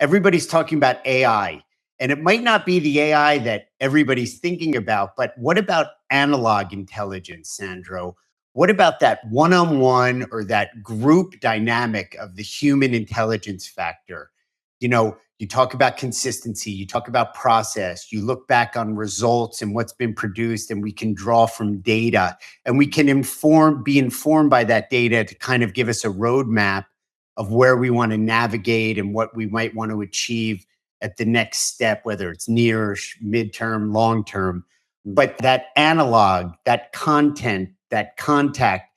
everybody's talking about AI, and it might not be the AI that everybody's thinking about, but what about analog intelligence, Sandro? What about that one-on-one or that group dynamic of the human intelligence factor? You talk about consistency, you talk about process, you look back on results and what's been produced, and we can draw from data, and we can be informed by that data to kind of give us a roadmap of where we want to navigate and what we might want to achieve at the next step, whether it's near, midterm, long term. But that analog, that content, that contact,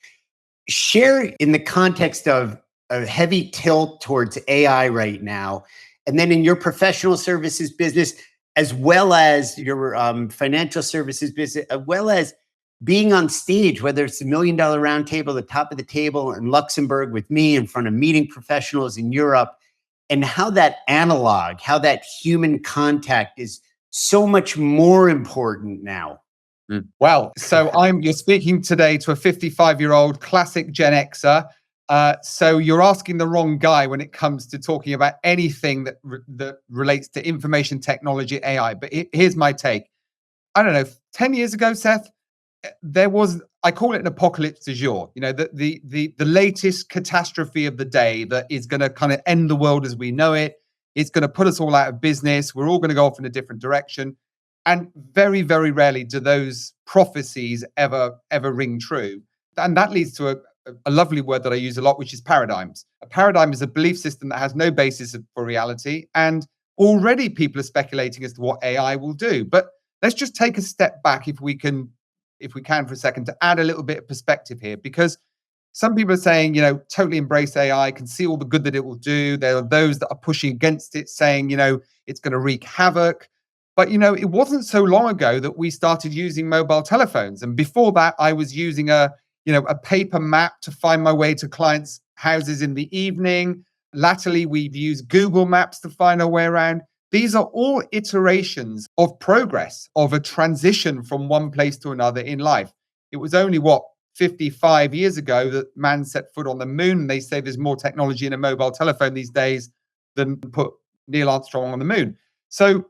share in the context of a heavy tilt towards AI right now. And then in your professional services business, as well as your financial services business, as well as being on stage, whether it's the $1 Million Round Table, the top of the table in Luxembourg with me in front of meeting professionals in Europe, and how that analog, how that human contact is so much more important now. Well, so you're speaking today to a 55-year-old classic Gen Xer. So you're asking the wrong guy when it comes to talking about anything that relates to information technology, AI. But here's my take. I don't know, 10 years ago, Seth, there was, I call it an apocalypse du jour, the latest catastrophe of the day that is going to kind of end the world as we know it. It's going to put us all out of business. We're all going to go off in a different direction. And very, very rarely do those prophecies ever ring true. And that leads to a lovely word that I use a lot, which is paradigms. A paradigm is a belief system that has no basis for reality. And already people are speculating as to what AI will do. But let's just take a step back if we can for a second, to add a little bit of perspective here, because some people are saying, totally embrace AI, can see all the good that it will do. There are those that are pushing against it, saying, it's going to wreak havoc. But, it wasn't so long ago that we started using mobile telephones. And before that, I was using a paper map to find my way to clients' houses in the evening. Latterly, we've used Google Maps to find our way around. These are all iterations of progress, of a transition from one place to another in life. It was only, 55 years ago that man set foot on the moon. And they say there's more technology in a mobile telephone these days than put Neil Armstrong on the moon. So,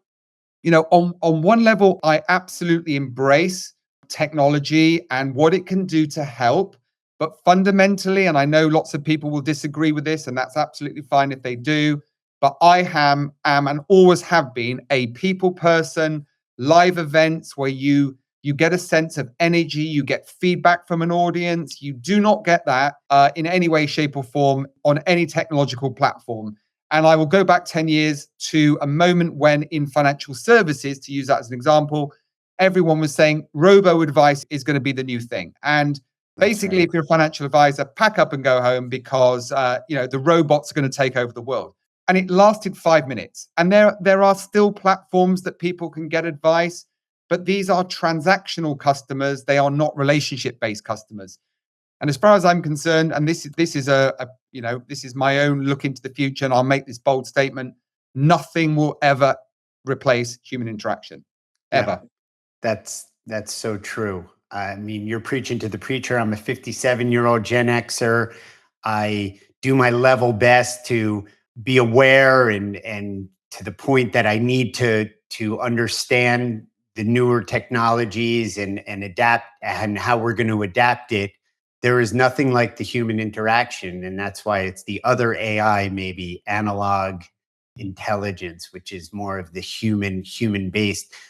on one level, I absolutely embrace technology and what it can do to help. But fundamentally, and I know lots of people will disagree with this, and that's absolutely fine if they do, but I am and always have been a people person. Live events where you get a sense of energy, you get feedback from an audience. You do not get that in any way, shape, or form on any technological platform. And I will go back 10 years to a moment when in financial services, to use that as an example, everyone was saying robo-advice is going to be the new thing. And basically, if you're a financial advisor, pack up and go home because the robots are going to take over the world. And it lasted 5 minutes. And there are still platforms that people can get advice, but these are transactional customers. They are not relationship-based customers. And as far as I'm concerned, and this is this is my own look into the future, and I'll make this bold statement: nothing will ever replace human interaction, ever. Yeah, that's so true. I mean, you're preaching to the preacher. I'm a 57-year-old Gen Xer. I do my level best to be aware and to the point that I need to understand the newer technologies and adapt and how we're going to adapt it. There is nothing like the human interaction. And that's why it's the other AI, maybe analog intelligence, which is more of the human based.